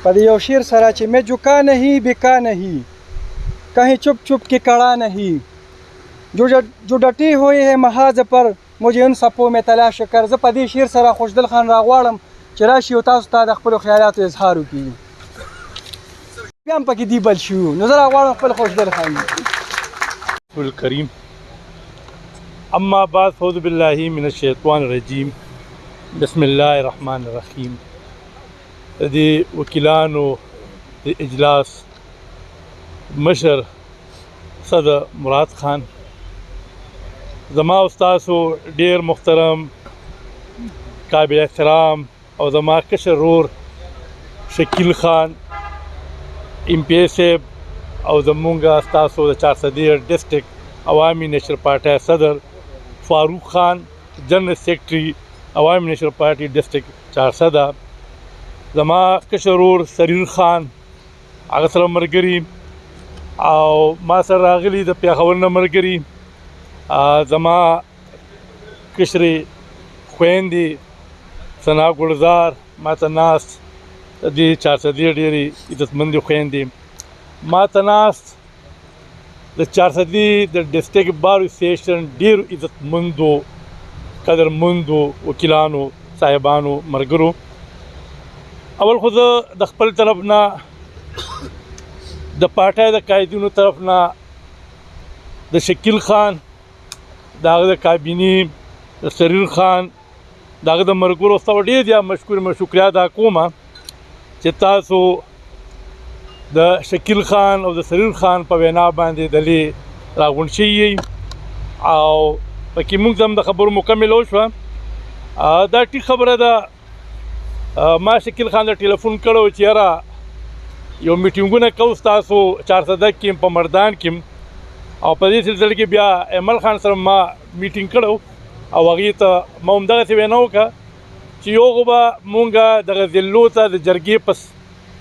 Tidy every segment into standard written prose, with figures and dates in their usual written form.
पर यो शेर सरा चे मैं झुका नहीं बिका नहीं कहीं चुप चुप के कड़ा नहीं जो डटी हुई है महाज पर मुझे उन सपो में तलाश कर ज पदी शेर सरा खुशदिल खान रागवाड़म चराशी و تاسو ته د خپل خیالاتو اظهار وکړي بیا هم پکې دی بل شو نو زه راغواړم خپل خوشدل خان الکریم اما بعد اعوذ بالله من الشیطان الرجیم بسم الله الرحمن الرحیم د وکیلانو د اجلاس مشر صدر مراد خان زما استاسو ډیر محترم قابل احترام او زما کشر رور شکیل خان ایم پی اے صاحب او زمونږ ستاسو د 413 ډسټرکټ عوامي نیشنل پارټي صدر فاروق خان جنرل سیکرټري عوامي نیشنل پارټي ډسټرکټ 400 زما کشر رور سریر خان هغه سره ملګري او ما سره راغلي د پیښور نه ملګري زما کشرې خویندې ثنا ګلزار ماته ناست د 413 ډېرې عزتمندې خویندې ماته ناست د 413 د ډسټرکټ بار اسوسییشن ډېرو عزتمندو قدرمندو وکیلانو صاحبانو ملګرو اول خو زه د خپل طرف نه د پارټۍ د قایدینو طرف نه د شکیل خان د هغه د کابینې د سریر خان داغه د مرګورو ستو ډیر زیات شکریا ادا کوم چې تاسو د شکیل خان او د سریر خان په وینا باندې دلې راغون شي او پکې موږ هم د خبرو مکمل وشو دا ټیک خبره ده ما شکیل خان ته ټلیفون کړو چې یاره یو میټینګونه کوو تاسو 400 کې په مردان کې او په دې سلسله کې بیا امل خان سره ما میټینګ کړو او هغې ته ما همدغسې وینا وکړه چې یو خو به مونږ دغه ضلعو ته د جرګې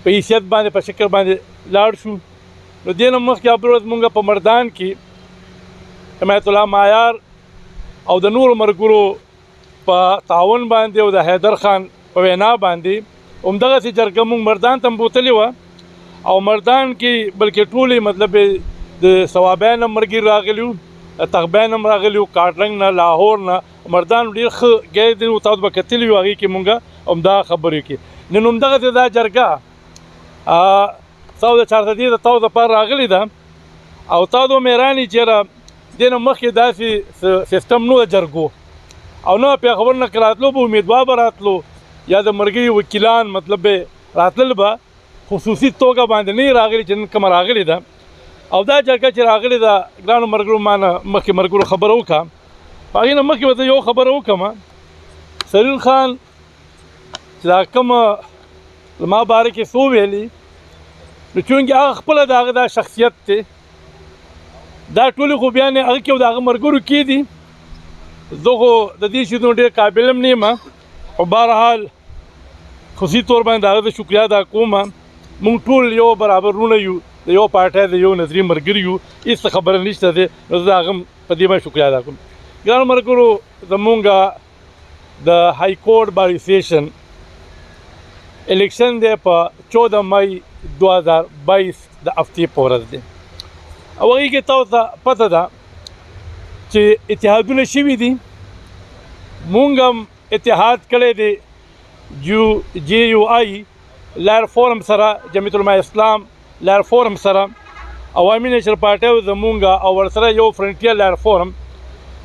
په حیثیت باندې په شکل باندې لاړ شو نو دې نه مخکې ابروز مونږ په مردان کې حمایت الله معیار او د نورو ملګرو په تعاون باندې او د حیدر خان په وینا باندې همدغسې جرګه مونږ مردان ته هم بوتلې وه او مردان کې بلکې ټولې مطلب د ثوابیان هم ملګري راغلي وو تغبین هم راغلي وو کاټرنګ نه لاهور نه مردان ډېر ښه ګیر دي تاسو به کتلي وو هغې کې مونږ همدا خبرې کې نن همدغسې دا جرګه تاسو د 413 د تاسو دپاره راغلې ده او تاسو مېرانې چېرې دې نه مخکې داسې سیسټم نو د جرګو او نه پیښور نه که راتلو به امیدوار به راتلو یا د ملګري وکیلان مطلب به راتلل به خصوصي توګه باندې نه راغلي چې نن کومه راغلې ده او دا جرګه چې راغلې ده ګرانو ملګرو ما نه مخکې ملګرو خبره وکړه په هغې نه مخکې ورته یو خبره وکړم سریر خان چې دا کومه زما باره کې څو ویلي نو چونکې هغه خپله د هغه دا شخصیت دی دا ټولې خو بیا نه هغه کې او د هغه ملګرو کې دي زه خو د دې شیزونو ډېر قابل هم نه یم خو بهرحال خصوصي طور باندې د هغه د شکریا ادا کوم موږ ټول یو برابر رونه یو د یو پارټۍ د یو نظري ملګري یو هېڅ خبره نشته دی نو زه د هغه په دې باندې شکریا ادا کوم ګرانو ملګرو زمونږ د های کورټ بار اسوسییشن الیکشن دی په 14 مئی 2022 د هفتې په ورځ دی او هغې کې تاسو ته پته ده چې اتحادونه شوي دي مونږ هم اتحاد کړی دی جی یو آی لار فورم سره جمعیت علماء اسلام لار فورم سره عوامي نیشنل پارټي او زمونږ او ورسره یو فرنټیر لار فورم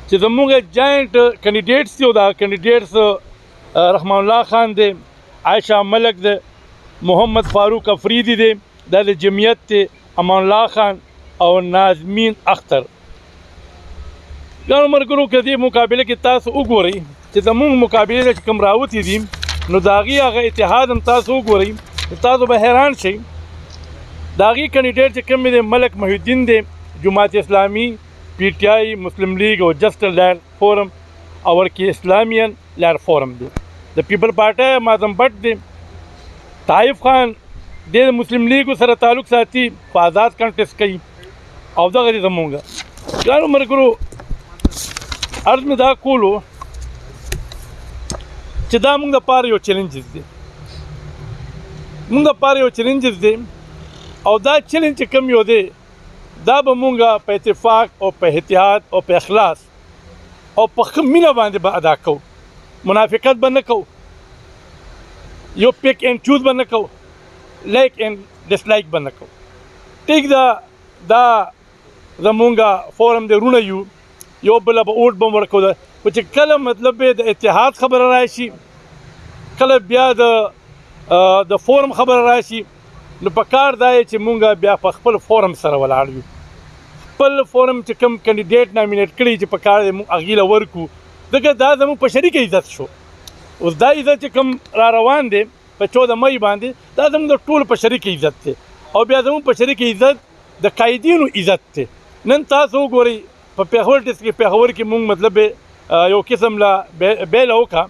چې زمونږ جاینټ کینډیډیټس دي او دا کینډیډیټس رحمان الله خان دی عایشه ملک دی محمد فاروق افریدي دی دا د جمعیت دی امان الله خان او نازمین اختر ګرانو ملګرو که دې مقابله کې تاسو وګورئ چې زمونږ مقابلې چې کوم راوتې دي نو د هغې هغه اتحاد هم تاسو وګورئ تاسو به حیران شئ د هغې کینډیډیټ چې کوم دی ملک محی الدین دی جماعت اسلامي پی ټی آی مسلم لیگ او جسټس لار فورم او ورکې اسلامیان لار فورم دی د پیپل پارټۍ ماظم بټ دی طایف خان د مسلم لیګ سره تعلق ساتي په آزاد کنټیسټ کوي او دغه دی زمونږ ګرانو ملګرو عرض مې دا کولو چې دا موږ دپاره یو چیلنجز دی مونږ لپاره یو چیلنجز دی او دا چیلنج چې کوم یو دی دا به مونږ په اتفاق او په اتحاد او په اخلاص او په ښه مینه باندې به ادا کوو. منافقت به نه کوو، یو پیک اینڈ چوز به نه کوو، لایک اینڈ ډسلایک به نه کوو. ټیک دا زمونږ فورم دی، رونه یو یو بل به اوټ به ورکوو. خو چې کله مطلب د اتحاد خبره راشي، کله بیا د فورم خبره راشي، نو په کار دا چې مونږ بیا په خپل فورم سره ولاړ یو. خپل فورم چې کوم کینډیډیټ نامینیټ کړي چې په کار دی مونږ هغې له ورکړو، ځکه دا زموږ په شریکه عزت شو. اوس دا عزت چې کوم را روان دی په 14 مۍ باندې، دا زموږ د ټولو په شریکه عزت دی او بیا زموږ په شریکه عزت د قایدینو عزت دی. نن تاسو وګورئ په پېښور ډسټرکټ کې پېښور کې مونږ مطلب یو قسم له بیله وکړه.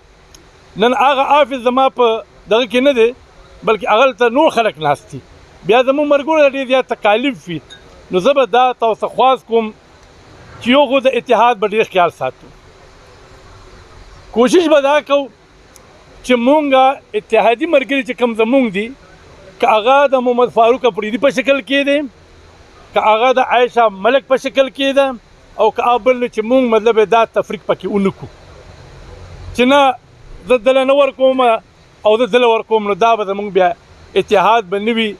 نن هغه آفس زما په دغه کې نه دی بلکې هغلته نور خلک ناست دي، بیا زموږ ملګرو ته ډېر زیات تکالیف وي. نو زه به دا تاسو خواست کوم چې یو خو د اتحاد به ډېر خیال ساتو. کوشش به دا کوو چې مونږ اتحادي ملګري چې کوم زمونږ دي، که هغه د محمد فاروق افریدي په شکل کې دی، که هغه د عایشه ملک په شکل کې ده، او که بل چې مونږ مطلب دا تفریق پکې ونه کړو چې نه زه دله نه ورکوم او زه دله ورکوم، نو دا به زمونږ بیا اتحاد به نه وي.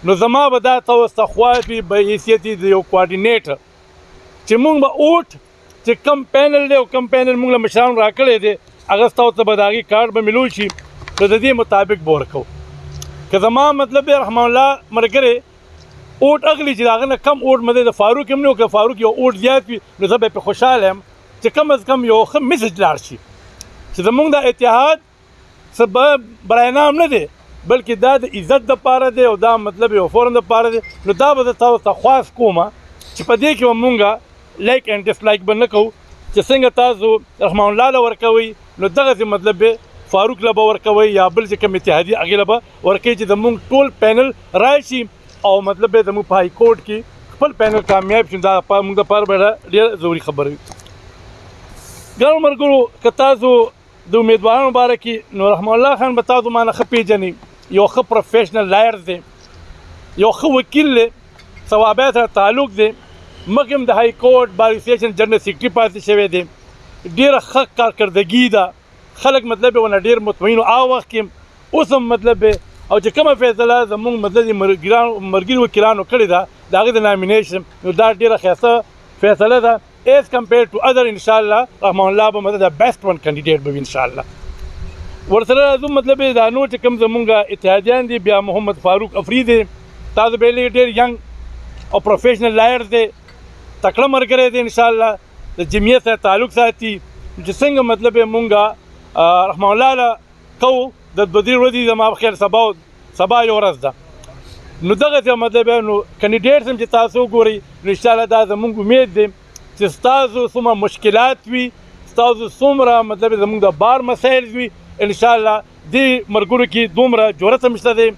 نو زما به دا تاسو ته خواهش وي په حیثیت د یو کوارډینیټر چې مونږ به اوټ چې کم پینل دی او کم پینل مونږ له مشرانو راکړی دی، هغه ستاسو ته به د هغې کارډ به ملو شي، نو د دې مطابق به ورکوو. که زما مطلب دی رحمان الله ملګری اوټ اخلي چې د هغه نه کم اوټ مده د فاروق هم نه و، که فاروق یو اوټ زیات وي نو زه به پرې خوشحاله یم چې کم از کم یو ښه میسج لاړ شي چې زمونږ د اتحاد څه برای نام نه دی بلکې دا د عزت دپاره دی او دا مطلب یو فورم دپاره دی. نو دا به زه تاسو ته خواست کوم چې په دې کې به مونږ لایک اینډ ډسلایک به نه کوو، چې څنګه تاسو رحمان الله له ورکوئ نو دغسې مطلب فاروق له به ورکوئ یا بل چې کوم اتحادي هغې له به ورکوئ چې زمونږ ټول پینل راشي او مطلب زموږ په های کورټ کې خپل پینل کامیاب شي. دا موږ دپاره به ډېره ضروري خبره وي. ګرانو ملګرو، که تاسو د امیدوارانو باره کې، نو رحمان الله خان به تاسو ما نه ښه پېژنئ. یو ښه پروفیشنل لایر دی، یو ښه وکیل دی، ثوابۍ سره تعلق دی، مخکې هم د های کورټ بار اسوسییشن جنرل سیکرټري پاتې شوی دی. ډېره ښه کارکردګي ده، خلک مطلب ورنه ډېر مطمئن و هغه وخت کې اوس هم مطلب او چې کومه فیصله زموږ مطلب ملګري وکیلانو کړې ده د هغې د نامینیشن، نو دا ډېره ښایسته فیصله ده ایز کمپیر ټو ادر. انشاءالله رحمان الله به مطلب د بیسټ ون کینډیډیټ به وي انشاءالله. ورسره راځو مطلب دا نور چې کوم زمونږ اتحادیان دي، بیا محمد فاروق افریدي تاسو به یې ډېر ینګ او پروفیشنل لایر دی، تکړه ملګری دی، انشاءالله د جمعیت سره تعلق ساتي. چې څنګه مطلب مونږ رحمان الله له کوو د 2 ورځې زما په خیال سبا یو ورځ ده، نو دغسې مطلب نو کینډیډیټس هم چې تاسو وګورئ نو انشاءالله دا زموږ امید دی چې ستاسو څومره مشکلات وي، ستاسو څومره مطلب زموږ د بار مسایل وي، انشاءالله دې ملګرو کې دومره جرأت هم شته دی،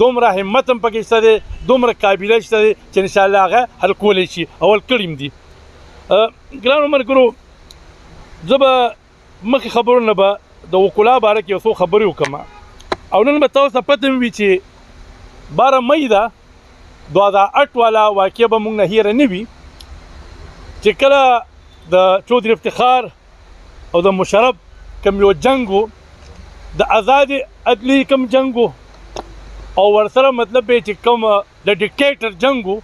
دومره همت هم پکې شته دی، دومره قابلیت شته دی چې انشاءالله هغه حل کولی شي او حل کړي هم دي. ګرانو ملګرو، زه به مخکې خبرونه به د وکلا باره کې یو څو خبرې وکړم او نن به تاسو ته پته وي چې 12 مۍ ده 2008 والا واقعه به مونږ نه هیره نه وي چې کله د چودري افتخار او د مشرف کوم یو جنګ و، د آزادې عدلي کوم جنګ و، او ورسره مطلب چې کوم د ډیکټیټر جنګ و،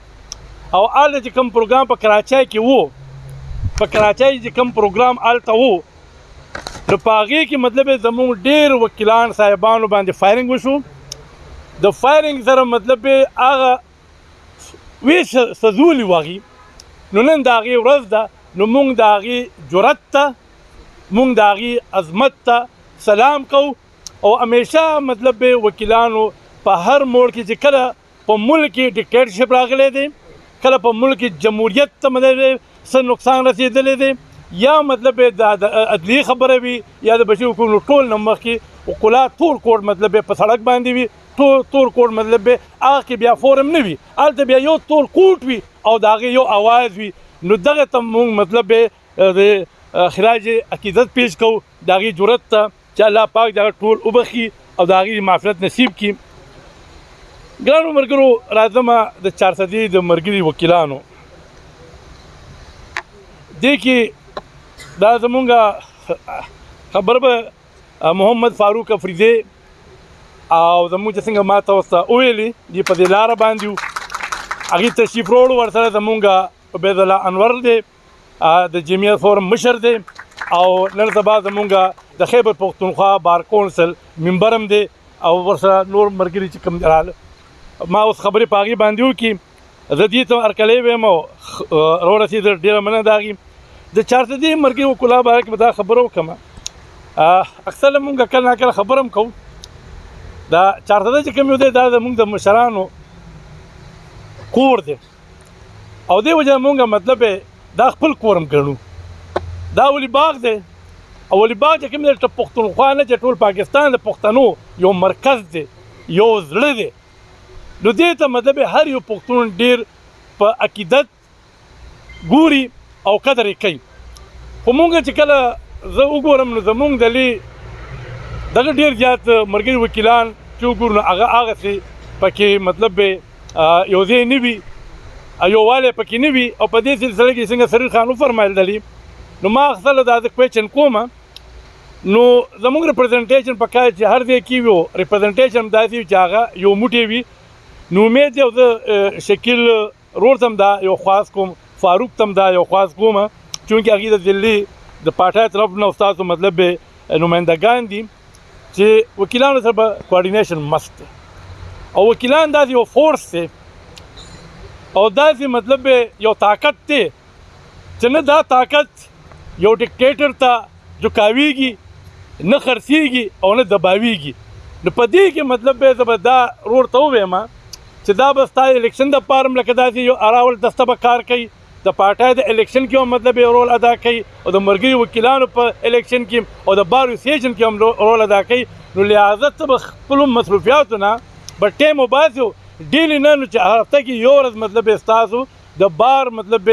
او هلته چې کوم پروګرام په کراچۍ کې و، په کراچۍ چې کوم پروګرام هلته و، نو په هغې کې مطلب زموږ ډېر وکیلان صاحبانو باندې فایرنګ وشو. د فایرنګ سره مطلب هغه وی سزولي و هغې، نو نن د هغې ورځ ده، نو موږ د هغې جرأت ته، موږ د هغې عظمت ته سلام کوو. او همیشه مطلب وکیلانو په هر موړ کې چې کله په ملک کې ډیکټیټرشپ راغلی دی، کله په ملک کې جمهوریت ته مطلب څه نقصان رسېدلی دی، یا مطلب د عدلیې خبره وي یا د بشري حقوقو ټول نه مخکې وکلا تور کوډ مطلب په سړک باندې وي، تور کوډ مطلب هغه کې بیا فورم نه وي، هلته بیا یو تور کوټ وي او د هغې یو اواز وي. نو دغه ته مونږ مطلب د خراج عقیدت پیش کوو د هغې جرأت ته چې الله پاک دغه ټول وبخي او د هغې معافرت نصیب کړي. ګرانو ملګرو راځمه د چارسدي د ملګري وکیلانو دې کې دا زمونږ خبر به محمد فاروق افریدی او زمونږ چې څنګه ما تاسو ته وویلي دې په دې لاره باندې وو هغې تشریف راوړو ورسره زمونږ عبید الله انور دی د جمعیت فورم مشر دی او نن سبا زمونږ د خیبر پښتونخوا بار کونسل ممبر هم دی او ورسره نور ملګري چې کوم راغله ما اوس خبرې په هغې باندې وکړي زه دې ته هرکلی ویم او راورسېدل ډېره مننه د هغې د چارسدي ملګري وکلا باره کې به دا خبره وکړم اکثر مونږ کله نا کله خبره هم کوو دا چارسده چې کوم یو دی دا زمونږ د مشرانو کور دی او دې وجه مونږ مطلب دا خپل کور هم ګڼو دا ولي باغ دی او ولي باغ چې کوم دی پښتونخوا نه چې ټول پاکستان د پښتنو یو مرکز دی یو زړه دی نو دې ته مطلب هر یو پښتون ډېر په عقیدت ګوري او قدر یې کوي خو مونږ چې کله زه وګورم نو زمونږ دلې دغه ډېر زیات ملګري وکیلان چې وګورو نو هغسې پکې مطلب یو ځای نه وي یووالی پکې نه وي او په دې سلسله کې څنګه سریر خان وفرمایل دلې نو ما اخصله دا زه کوېچن کوم نو زمونږ ریپرزنټیشن په کار چې هر ځای کې وي ریپرزنټیشن داسې وي چې هغه یو موټی وي نو امید دی او زه شکیل رور ته هم دا یو خواست کوم فاروق ته هم دا یو خواست کوم چونکې هغې د دلي د پارټۍ طرف نه ستاسو مطلب نمایندګان دي چې وکیلانو سره به کوارډینیشن مست دی او وکیلان داسې یو فورس دی او داسې مطلب یو طاقت دی چې نه دا طاقت یو ډیکټیټر ته جوکاویږي نه خرڅېږي او نه دباویږي نو په دې کې مطلب زه به دا رور ته ووایم چې دا به ستا الیکشن دپاره هم لکه داسې یو اراول دسته به کار کوي د پارټۍ د الیکشن کې هم مطلب رول ادا کوي او د ملګري وکیلانو په الیکشن کې او د بار اسوسییشن کې هم رول ادا کوي نو لحاظه ته به خپلو مصروفیاتو نه به ټایم وباسو ډیلی نه نو چې هفته کې یو ورځ مطلب ستاسو د بار مطلب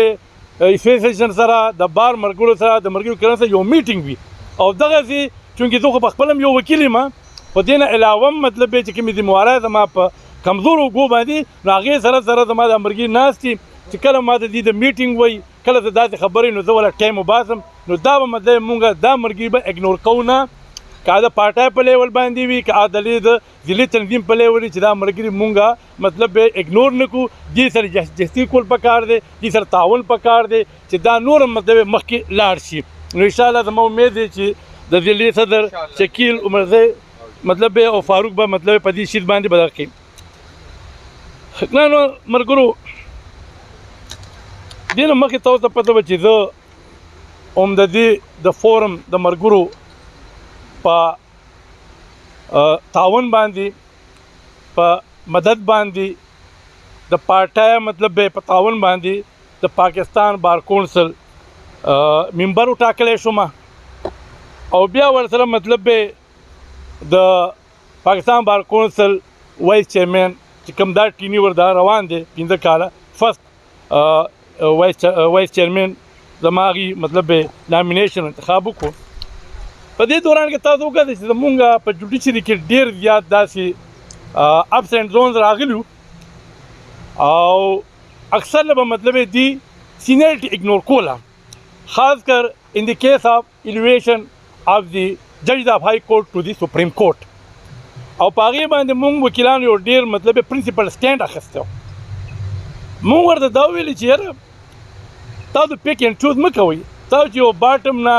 اسوسییشن سره د بار ملګرو سره د ملګري وکیلانو سره یو میټینګ وي او دغسې چونکې زه خو په خپله هم یو وکیل یم خو دې نه علاوه هم مطلب چې کومې ذمهواری زما په کمزورو اوږو باندې نو هغې سره زما د ملګري ناست دي چې کله ما د دې د میټینګ وایي کله زه داسې خبرې نو زه وله ټایم وباسم نو دا به مطلب مونږ دا ملګري به اګنور کوو نه که د پارټۍ په لیول باندې وي که د ضلعي تنظیم په لیول وي چې دا ملګري مونږ مطلب اګنور نه کړو دې سره جستی کول پکار دی دې سره تعاون پکار دی چې دا نور هم مطلب مخکې لاړ شي نو انشاءالله زما امید دی چې د ضلعي صدر شکیل عمرزی مطلب او فاروق به مطلب په دې شیز باندې بدل کړي نو ملګرو دې نه مخکې تاسو ته پته وه چې زه هم د دې د فورم د ملګرو په تعاون باندې په مدد باندې د پارټۍ مطلب په تعاون باندې د پاکستان بار کونسل ممبر وټاکلی شوم او بیا ورسره مطلب د پاکستان بار کونسل وایس چیرمین چې کوم دا ټینی ور دا روان دی 15 کاله فرست وایس چیرمین زما هغې مطلب نامینیشن انتخاب وکړو په دې دوران کې تاسو وکړئ چې زمونږ په جوډیشري کې ډېر زیات داسې اپس اینډ زونز راغلي او اکثر به مطلب دی سینیرټي اګنور کوله خاص کر ان د کیس آف ایلیویشن آف دی جج آف های کورټ ټو دی سپریم کورټ او په هغې باندې مونږ وکیلانو یو ډېر مطلب پرنسپل سټینډ اخیستی مونږ ورته دا ویلي چې یاره تاسو پیک اینډ چوز مه کوئ تاسو چې یو باټم نه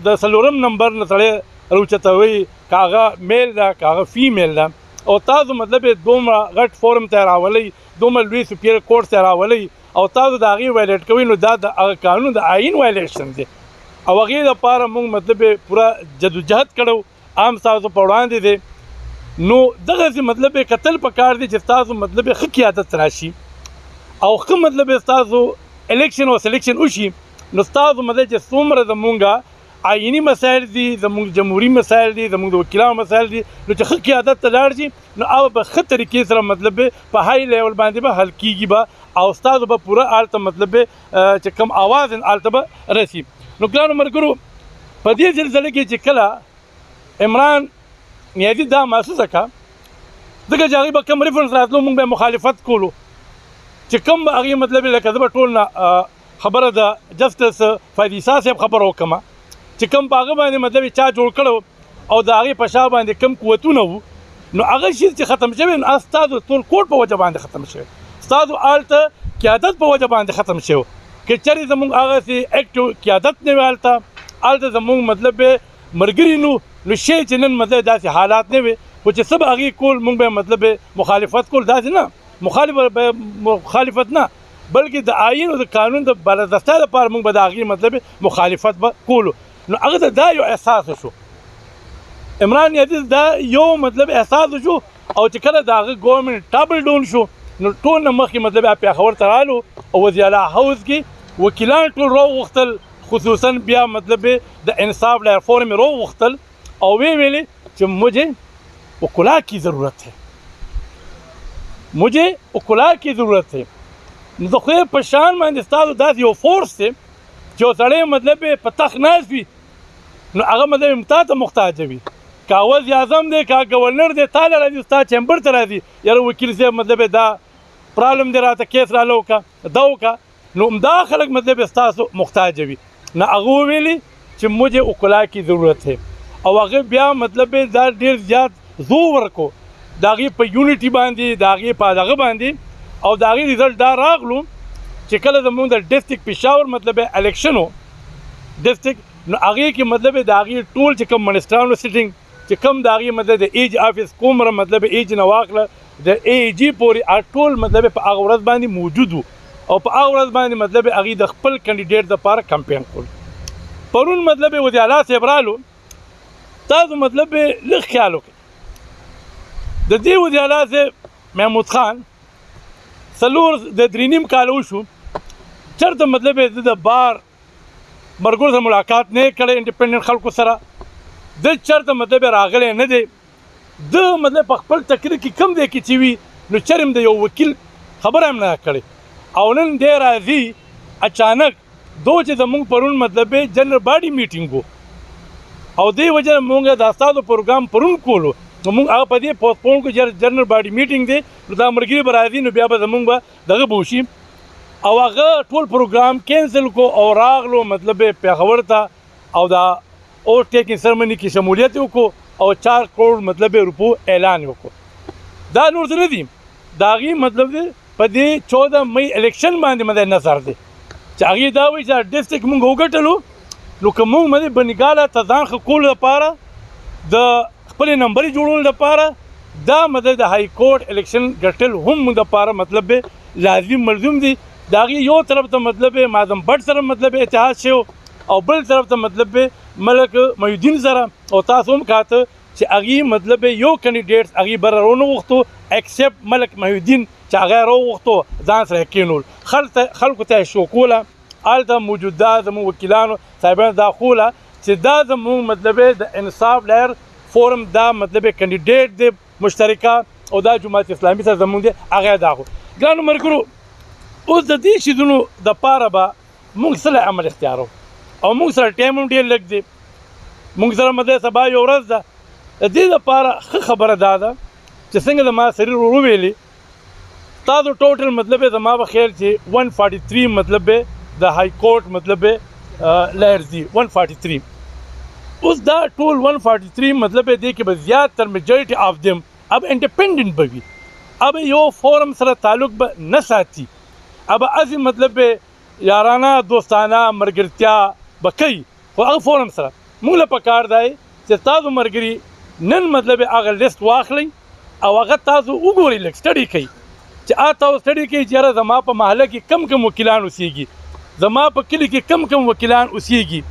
د 4 نمبر نه سړی راوچتوئ که هغه میل ده که هغه فیمیل ده او تاسو مطلب دومره غټ فورم ته راولئ دومره لوی سپیر کورټ ته راولئ او تاسو د هغې وایلیټ کوئ نو دا د هغه قانون د آئین وایلیشن دی او هغې دپاره مونږ مطلب پوره جدوجهد کړو عام ستاسو په وړاندې دی نو دغسې مطلب کتل پکار دی چې ستاسو مطلب ښه قیادت راشي او ښه مطلب ستاسو الیکشن او سلیکشن وشي نو ستاسو مطلب چې څومره زمونږ آئینی مسایل دي زموږ جمهوري مسایل دي زموږ د وکیلانو مسایل دي نو چې ښه قیادت ته لاړ شي نو هغه به ښه طریقې سره مطلب په های لیول باندې به حل کیږي به او ستاسو به پوره هلته مطلب چې کوم اواز هلته به رسي نو ګرانو ملګرو په دې سلسله کې چې کله عمران نیازي دا محسوسه کړه ځکه چې هغې به کوم ریفرنس راتلو موږ به مخالفت کولو چې کوم به هغې مطلب لکه زه به ټول نه خبره د جسټس فیض صاحب خبره وکړم چې کوم په هغه باندې مطلب چا جوړ کړو او د هغې په شا باندې کوم قوتونه وو نو هغه شي چې ختم شوی نو ستاسو ټول کوټ په وجه باندې ختم شوی ستاسو هلته قیادت په وجه باندې ختم شوی که چېرې زموږ هغسې اکټیو قیادت نه وي هلته زموږ مطلب ملګري نو شی چې نن مطلب داسې حالات نه وي خو چې څه به هغې کول موږ به مطلب مخالفت کول داسې نه مخالفت نه بلکې د آیین او د قانون د بالادستۍ لپاره موږ به د هغې مطلب مخالفت به کولو نو هغه ته دا یو احساس شو عمران عزیز دا یو مطلب احساس شو او چې کله د هغه ګورنمنټ ټاپل ډاون شو نو ټول نه مخکې مطلب پېښور ته رالو او وزیر اعلی هاوس کې وکیلان ټول راوغوښتل خصوصا بیا مطلب د انصاف لایق فورم راوغوښتل او ویلې چې مجھے وکلا کی ضرورت ہے مجھے وکلا کی ضرورت ہے نو د خدای په شان باندې ستاسو داسې یو فورس دی چې یو سړی مطلب په تخت ناست وي نو هغه مطلب تا ته محتاج وي که وزیر اعظم دی که ګورنر دی تا له راځي ستا چیمبر ته راځي یاره وکیل صاحب مطلب دا پرابلم دی راته کیس راله وکړه دا وکړه نو همدا خلک مطلب ستاسو محتاج وي نو هغه وویلي چې مجھے وکلا کی ضرورت ہے او هغه بیا مطلب دا ډېر زیات زور ورکو د هغې په یونټي باندې د هغې په دغه باندې او د هغې ریزلټ دا راغلو چې کله زموږ د ډسټرکټ پېښور مطلب الیکشن و ډسټرکټ نو هغې کې مطلب د هغې ټول چې کوم منسټرانو سیټینګ چې کوم د هغې مطلب د ایج آفس کومره مطلب ایج نه واخله د ای جي پورې ټول مطلب په هغه ورځ باندې موجود وو او په هغه ورځ باندې مطلب هغې د خپل کینډیډیټ دپاره کمپین کول پرون مطلب وزیر اعلی صاحب رالو تاسو مطلب لږ خیال وکړئ د دې وزیر اعلی صاحب محمود خان څلور د درې نیم کاله وشو چېرته مطلب د بار مرګور سره ملاقات نه کړی انډیپنډنټ خلکو سره د چېرته مطلب راغلی نه دی د مطلب په خپل تقریر کې کم دی کې چې وي نو چېرې هم د یو وکیل خبره هم نه کړې او نن دی راځي اچانک دو چې زموږ پرون مطلب جنرل باډي میټینګ و او دې وجه مونږ دا ستاسو پروګرام پرون کولو نو موږ هغه په دې پوسټپون کړو چې جنرل باډي میټینګ دی نو دا ملګري به راځي نو بیا به زموږ به دغه به وشي او هغه ټول پروګرام کینسل کو او راغلو مطلب پېښور ته او دا اوټ ټیکنګ سرمني کې شمولیت وکړو او 4 کروڑ مطلب روپو اعلان وکړو دا نور څه نه دي د هغې مطلب دی په دې 14 مئی الیکشن باندې مد نظر دی چې هغې دا وایي چې ډسټرکټ موږ وګټلو نو که موږ مدې بنګاله ته ځان ښه کولو لپاره د خپلې نمبرې جوړولو لپاره دا مطلب د های کورټ الیکشن ګټل هم موږ دپاره مطلب لازم ملزوم دي د هغې یو طرف ته مطلب معظم بټ سره مطلب اتحاد شوی او بل طرف ته مطلب ملک محی الدین سره او تاسو هم کاته چې هغې مطلب یو کینډیډیټ هغې بره رونه وغوښتو ایکسپټ ملک محی الدین چې هغه راوغوښتو ځان سره یې کېنول خلکو ته یې شوکوله هلته موجوده زموږ وکیلانو صاحبانو دا خوله چې دا زموږ مطلب د انصاف لایر فورم دا مطلب کینډیډیټ دی مشترکه او دا جماعت اسلامي سره زموږ دی هغه دا خو ګرانو ملګرو اوس د دې شیزونو دپاره به موږ څه عمل اختیارو او موږ سره ټایم هم ډېر لږ دی موږ سره مطلب سبا یو ورځ ده د دې لپاره ښه خبره دا ده چې څنګه زما سریر وویلې تاسو ټوټل مطلب زما به خیال چې 143 مطلب د های کورټ مطلب لایر دي 143 اوس دا ټول 143 مطلب دی کې به زیاتر میجورټي آف دیم اب انډیپنډنټ به وي اب یو فورم سره تعلق به نه ساتي اب ازي مطلب یارانه دوستانه مرګرتیا به کوي خو هغه فورم سره موږ له پکار دی چې تاسو مرګري نن مطلب هغه لیست واخلئ او هغه تاسو وګورئ لږ سټډي کوئ چې تاسو سټډي کوئ چې یاره زما په محله کې کم کم وکیلان اوسیږي زما په کلي کې کم کم وکیلان اوسیږي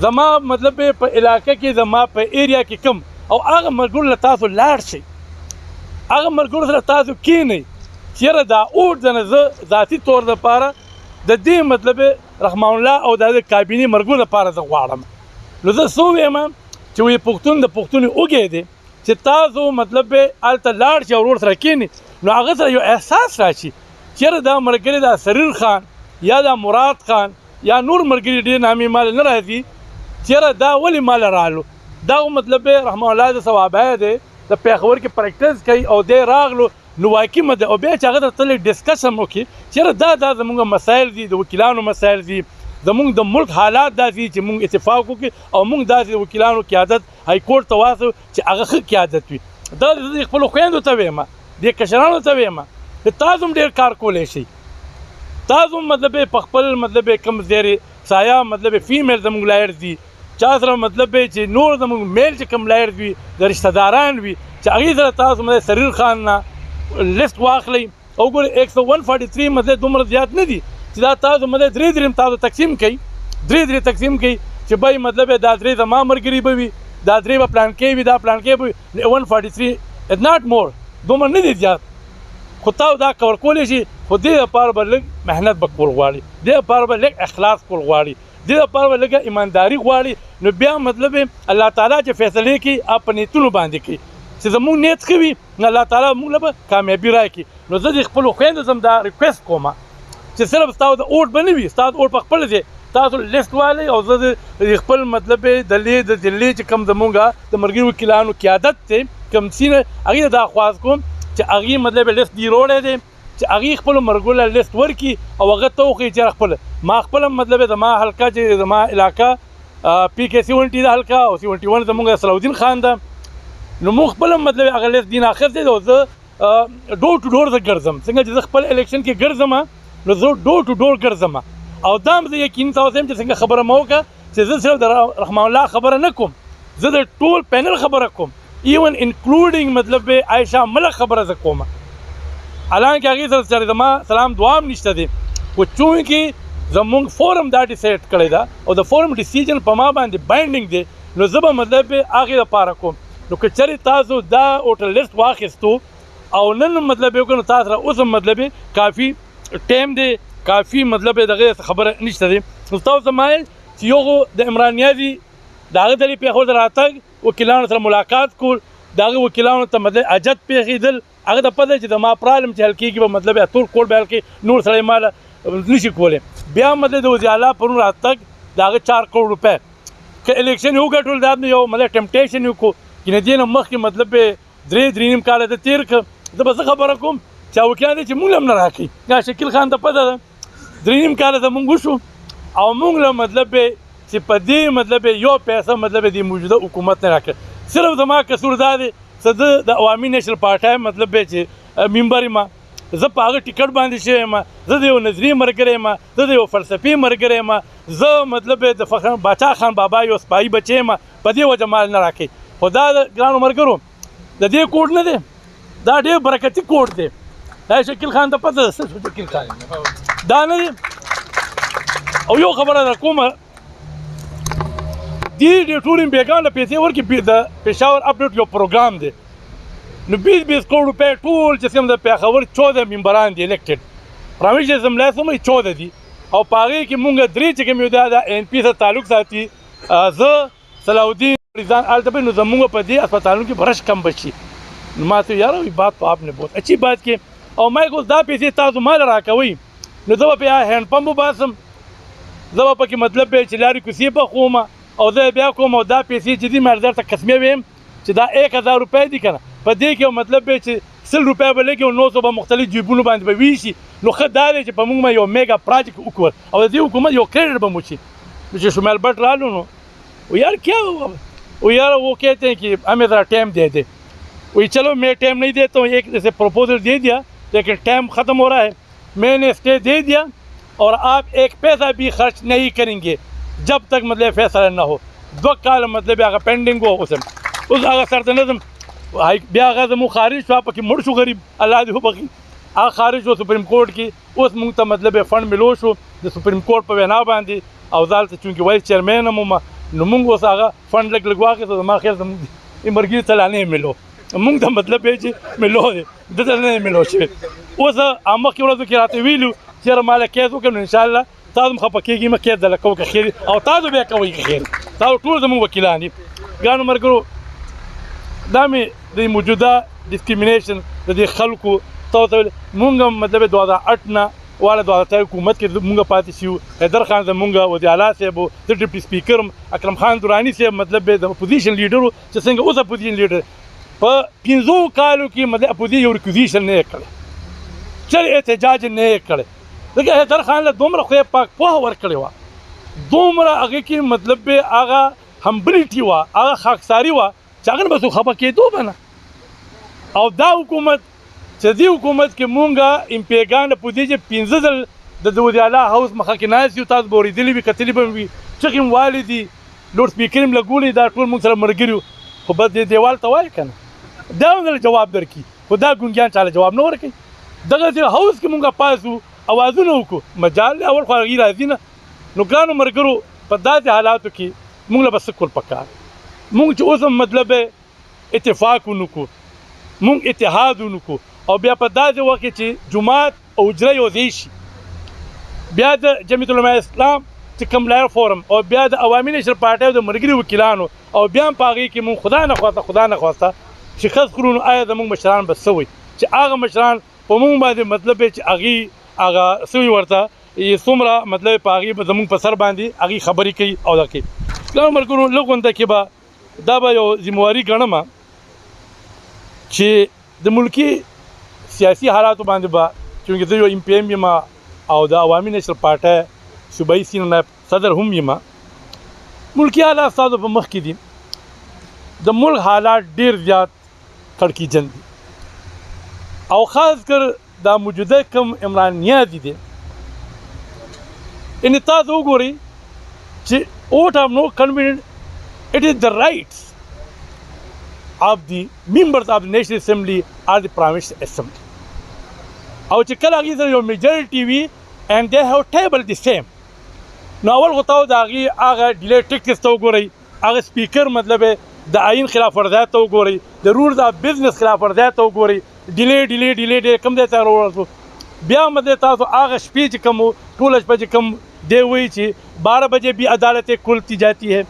زما مطلب په علاقه کې زما په ایریا کې کم او هغه ملګرو له تاسو لاړ شئ هغه ملګرو سره تاسو کښېنئ چې یاره دا اوټ ځنه زه ذاتي طور دپاره د دې مطلب رحمان الله او د کابینې مرګو لپاره زه غواړم نو زه څه ووایم چې وایي پښتون د پښتون اوږی دی چې تاسو مطلب هلته لاړ شئ او ورور سره کښېنئ نو هغه سره یو احساس راشي چې یاره دا ملګری دا سریر خان یا دا مراد خان یا نور ملګري ډېر نامې مال نه راځي چې یاره دا ولې مال رالو دا مطلب رحمان الله د ثوابه دی د پیښور کې پریکټس کوي او دی راغلو نو واقعي مده او بیا چې هغه ته تل ډسکشن وکړي چې دا زموږ مسایل دي د وکیلانو مسایل دي زموږ د ملک حالات داسې چې موږ اتفاق وکړو او موږ داسې وکیلانو قیادت های کورټ ته واسو چې هغه ښه قیادت وي دا د خپلو خویندو ته وایم د کشرانو ته وایم چې تاسو هم ډېر کار کولی شئ تاسو مطلب په خپل مطلب کم زیری سایه مطلب فیمیل زموږ لایرز دي چا سره مطلب چې نور زموږ میل چې کم لایرز وي د رشته داران وي چې هغې سره تاسو مطلب سریر خان نه لیست واخلئ او ګورئ 143 مطلب دومره زیات نه دي چې دا تاسو مطلب درې تاسو تقسیم کړئ درې تقسیم کړئ چې بای مطلب دا درې زما ملګري به وي دا درې به پلان کې وي دا پلان کې به 143 از ناٹ مور دومره نه دي زیات خو تاسو دا کور کولی شي خو دې لپاره به لږ محنت به کول غواړي دې لپاره به لږ اخلاص کول غواړي دې لپاره به لږه ایمانداري غواړي نو بیا مطلب الله تعالی چې فیصلې کوي هغه په نیتونو باندې کوي چې زموږ نیت ښه وي نو الله تعالی موږ له به کامیابي راکړي نو زه د خپلو خویندو ته هم دا ریکویسټ کوم چې صرف ستاسو د اوټ به نه وي ستاسو اوټ په خپل ځای تاسو لیست والی او زه د خپل مطلب د دلې چې کوم زموږ د مرګي وکیلانو قیادت دی کوم سینه هغې دا خواست کوم چې هغې مطلب لیست دی روړی دی چې هغې خپلو مرګو له لیست ورکړي او هغه ته وښیي چې خپل ما خپله مطلب زما حلقه چې زما علاقه پی کې 70 ده حلقه او 71 زموږ صلاح الدین خان ده نو موږ خپله مطلب هغه لیست دین اخر دی او زه ډور ټو ډور زه ګرځم څنګه چې زه خپل الیکشن کې ګرځم نو زه ډور ټو ډور ګرځم او دا هم زه یقیني تاسو یم چې څنګه خبره مه وکړه چې زه صرف د رحمان الله خبره نه کوم زه د ټول پینل خبره کوم ایون انکلوډینګ مطلب عایشه ملک خبره زه کوم حالانکه هغې سره زما سلام دعا هم نشته دی خو چونکې زموږ فورم دا ډیسایډ کړی ده او د فورم ډیسیژن په ما باندې باینډینګ دی نو زه به مطلب هغې لپاره کوم نو که چېرې تاسو دا ووټر لیست واخیستو او نن مطلب یې وکړو نو تاسو سره اوس هم مطلب کافي ټایم دی کافي مطلب دغه خبره نشته دی نو تاسو مایل چې یو د عمران نیازي د هغه دلې پیښور ته راتګ وکیلانو سره ملاقات کول د هغه وکیلانو ته مطلب اجت پیښېدل هغه ته پته چې زما پرابلم چې حل کېږي به مطلب ټول کوټ به حل کړي نور سړی ماله نشي کولی بیا مطلب د وزیر اعلی پرون راتګ د هغه 4 کروڑ روپۍ که الیکشن یې وګټول دا یو مطلب ټمپټیشن یې وکړو کنه دې نه مخکې مطلب 3 کاله د تېر کړه زه به څه خبره کوم چې وکیلان دي چې موږ هم نه راکړي دا شکیل خان ته پته ده 3 کاله زموږ وشو او موږ له مطلب چې په دې مطلب یو پیسه مطلب د موجوده حکومت نه راکړه صرف زما قصور دا دی چې د عوامي نیشنل پارټۍ مطلب چې ممبر یم زه په هغه ټیکټ باندې شوی یم زه د یو نظري ملګری یم زه د یو فلسفي ملګری یم زه مطلب د فخر باچا خان بابا یو سپایي بچی یم په دې وجه مال نه راکړي خو دا د ګرانو ملګرو د دې کوډ نه دی دا ډېر برکتي کوډ دی دا شکیل خان ته پته ده څه شکیل خان دا نه دی او یو خبره در کومه دې ټول بیګان له پیسې ورکړي د پېښور اپډیټ یو پروګرام دی نو 20 کروڑ روپۍ ټول چې کوم د پیښور 14 ممبران دي الیکټډ پرامویش اسمبلی سمې 14 دي او په هغې کې مونږ 3 چې کوم یو د ان پي سره تعلق ساتي زه صلاح الدین ځان هلته به نو زمونږ په دې اسپتالونو کې برش کم بشي نو ما ته یاره بات تو آپ نے بہت اچھی بات کی او ما یې دا پیسې تاسو مال راکوئ نو زه به بیا هینډ پمپ وباسم زه به پکې مطلب چې لارې کوڅې به خوم او زه بیا کوم او دا پیسې چې دي ما درته قسمې ویم چې دا 1000 روپۍ دي که نه په دې کې مطلب چې 100 روپۍ به لګي او 900 به مختلف جیبونو باندې به ویشي نو ښه دا دی چې په موږ یو میګا پراجیکټ وکړو او د دې حکومت یو کریډټ به مو شي چې شمال بټ رالو نو و یار کیا وہ یار وہ کہتے ہیں کہ ہمیں ذرا ٹائم دے دے وہی چلو میں ٹائم نہیں دیتا ہوں ایک جیسے پروپوزل دے دیا لیکن ٹائم ختم ہو رہا ہے میں نے اسٹے دے دیا اور آپ ایک پیسہ بھی خرچ نہیں کریں گے جب تک مطلب فیصلہ نہ ہو 2 کال مطلب هغه پینډینګ وو اوس هغه سرته نظم بیا هغه زموږ خارج شو پکې مړ شو غریب الله دې وبخي هغه خارج شو سپریم کورټ کې اوس موږ ته مطلب فنډ ملو شو د سپریم کورټ په وینا باندې او ځالته چونکې وایس چیرمین هم نو موږ اوس هغه فنډ لږ واخیستو زما خیال زموږ مرګي ته لا نه ملو موږ ته مطلب چې ملو دی دته نه ملو شوی اوس مخکې ورځو کې راته ویلو چېرې ماله کیس وکړم نو انشاءالله تاسو هم خفه کېږئ مه کیس دله کوو که خیر او تاسو بیا کوئ که خیر تاسو ټول زموږ وکیلان دي ګرانو ملګرو دا مې د موجوده ډسکریمینیشن د دې خلکو تاسو مونږ هم مطلب 2008 نه والا 2008 حکومت کې مونږ پاتې شو حیدر خان زمونږ وزیر اعلی صاحب د ډیپټي سپیکر اکرم خان درانی صاحب مطلب د اپوزیشن لیډر چې څنګه اوس اپوزیشن لیډر په 15 کالو کې مطلب اپوزیشن یو ریکوزیشن نه کړی چل احتجاج نه کړی دغه حیدر خان له دومره خو پاک پوهه ورکړې وه دومره هغه کې مطلب به هغه همبلیټي وه هغه خاکساري وه چې هغه نه به څوک خفه کېدو به نه او دا حکومت چې دې حکومت کې مونږ امپیګان اپوزیشن 15 ځل د وزیر اعلی هاوس مخه کې ناست یو تاسو به اورېدلي وي کتلي به وي چغې م والې دي لوډ سپیکر م لګولی دا ټول مونږ سره ملګري خو بس دې دیوال ته وایي که نه دا هم جواب درکړي خو دا ګونګیان چاله جواب نه ورکوي دغسې هاوس کې مونږ پاس وو اوازونه وکړو مجال اول خو هغې راځي نه نو ګرانو ملګرو په داسې حالاتو کې مونږ له به څه کول پکار مونږ چې اوس هم مطلب اتفاق ونه کړو مونږ اتحاد ونه کړو او بیا په داسې وخت کې چې جومات او حجره یو ځای شي بیا د جمعیت علماء اسلام چې کوم لایر فورم او بیا د عوامي نشر پارټۍ او د ملګري وکیلانو او بیا هم په هغې کې مونږ خدا نه خواسته شکست کړو نو آیا زموږ مشران به څه وایي چې هغه مشران په مونږ باندې مطلب چې هغې هغه څه وي ورته څومره مطلب په هغې به زموږ په سر باندې هغې خبرې کوي او دا کوي ګرانو ملګرو لږ غونده کې به دا به یو ذمواري ګڼم چې د ملکي سیاسي حالاتو باندې به چونکې زه یو ایم پی ایم یم او د عوامي نشر پارټۍ صوبایي سینه نایب صدر هم یم ملکي حالات ستاسو په مخ کې دي د ملک حالات ډېر زیات کړکېچن دي او خاص کر دا موجوده کوم عمران نیازي دی یعنې تاسو وګورئ چې vote of no convenient it is the rights of the members of the National Assembly or the Provincial Assembly او چې کله هغې سره یو میجورټي وي and they have table the same نو اول خو تاسو د هغې هغه ډیلی ټیکټس ته وګورئ هغه سپیکر مطلب د آئین خلاف ورزیات ته وګورئ د رولز اف بزنس خلاف ورزیات ته وګورئ ډیلی کوم ځای ته راوړل بیا مطلب تاسو هغه شپې چې کوم ټوله شپه چې کوم دی وایي چې 12 بجے بھی عدالت کھلتی جاتی ہے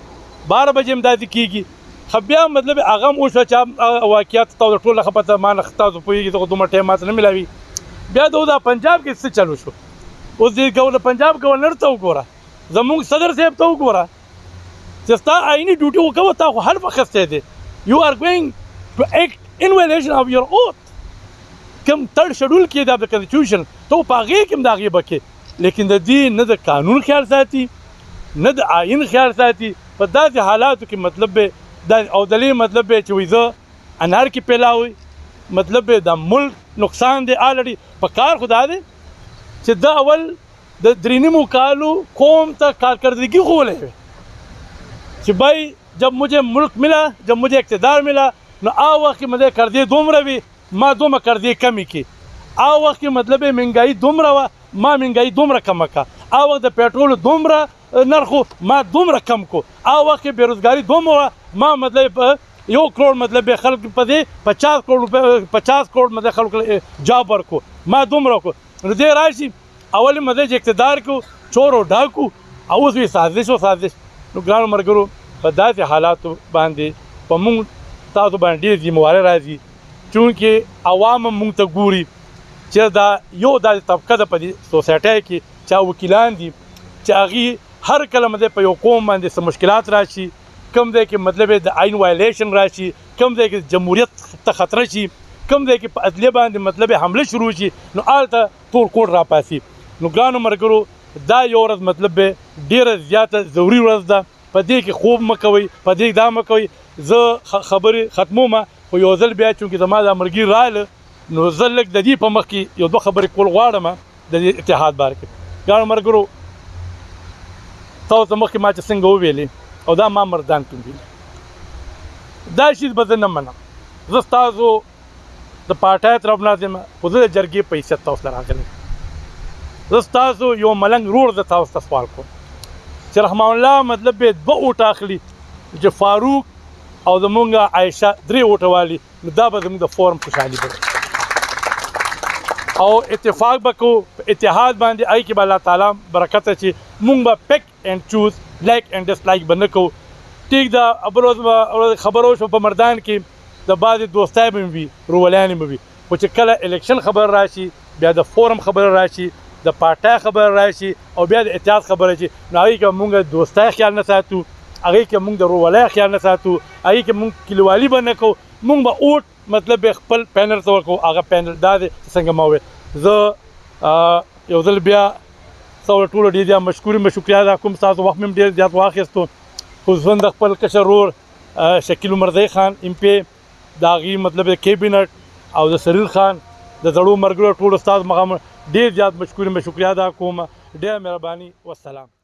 12 بجے امدادي کېږي خو بیا مطلب هغه هم وشوه چې واقعیات تاسو ټوله ښه پته ما نه تاسو پوهېږي دغه دومره ټایم ماته نه میلاوي بیا د پنجاب کې څه چلو شو اوس د پنجاب گورنر ته وګوره زموږ صدر صاحب ته وګوره چې ستا آئیني ډیوټي وکوه تا خو حلف اخیستی دی یو آر ګوینګ ټو ایکټ ان وایلیشن اف یور اوت کوم تھرډ شیډول کې د کنسټیټیوشن ته په هغې کې هم د هغې به کې لیکن د دې نه د قانون خیال ساتي نه د آئین خیال ساتي په داسې حالاتو کې مطلب به دا او دلې مطلب به چې وایي زه انار کې پیلاوي مطلب به د ملک نقصان دی آلریډي په کار خو دا دی چې دا اول د 3.5 کالو قوم ته کارکردگی خولی وی چې بھائی جب مجھے ملک ملا جب مجھے اقتدار ملا نو آ وقت کې مده کردی دومره وي ما دومره کردی کمی کی آ وقت کې مطلب مهنګائی دومره وه ما مهنګائی دومره کمه کا آ وخت د پیټرول دومره نرخو ما دومره کم کو آ وخت کې بیروزګاری دومره ما مطلب 1 کروڑ مطلب خلک په دې 50 کروڑ مطلب خلک جاب ورکو ما دومره کو نو دې راشي اول مده چې اقتدار کو چور او ډاکو او اوس وی سازش نو ګرانو ملګرو په داسې حالاتو باندې په موږ تاسو باندې ډېر ذمهواري راځي چونکې عوام موږ ته ګوري چې دا یو داسې طبقه ده په دې سوسایټۍ کې چې وکیلان دي چې هغې هر کله مده په یو قوم باندې څه مشکلات راشي کم ځای کې مطلب د آئین وایلیشن راشي کم ځای کې جمهوریت ته خطره شي کم ځای کې په عدلیه باندې مطلب حمله شروع شي نو هلته ټول کوټ راپاسي نو ګرانو ملګرو دا یو ورځ مطلب ډېره زیاته ضروري ورځ ده په دې کې خوب مه کوئ په دې دا مه کوئ زه خبرې ختمومه خو یو ځل بیا چونکې زما دا ملګري راغله نو زه لږ د دې په مخ کې یو 2 خبرې کول غواړم د دې اتحاد باره کې ګرانو ملګرو تاسو مخکې ما چې څنګه وویلې او دا ما مردان کوم ویلي دا شي به زه نه منم زه ستاسو د پارټۍ طرف نه ځم خو زه د جرګې په حیثیت تاسو ته راغلی زه ستاسو یو ملنګ رور زه تاسو ته سوال کوم چې رحمان الله مطلب به 2 اوټه اخلي چې فاروق او زمونږ عایشه 3 اوټه والي نو دا به زموږ د فورم خوشحالي به او اتفاق به کوو په اتحاد باندې هغې کې به الله تعالی برکت چې مونږ به پک اینډ چوز لایک اینډ ډس لایک به نه کوو ټیک ده بل ورځ خبره وشوه په مردان کې د بعضې دوستای به مې وي رولیانې به وي خو چې کله الیکشن خبر راشي بیا د فورم خبره راشي د پارټۍ خبره راشي او بیا د اتحاد خبره شي نو هغې کې مونږ دوستای خیال نه ساتو هغې کې مونږ د روولۍ خیال نه ساتو هغې کې مونږ کلیوالي به نه کوو مونږ به اوټ مطلب خپل پینل ته ورکوو. هغه پینل دا دی څنګه ما وویل. زه یو ځل بیا ټولو ډېر زیات شکریه ادا کوم. ستاسو وخت مې هم ډېر زیات واخیستو. خصوصا د خپل کشر ورور شکیل عمرزی خان MP د هغې مطلب د کیبینټ او د سریر خان د زړو ملګرو ټولو استاد مقام ډېر زیات شکریه ادا کوم. ډېره مهرباني. والسلام.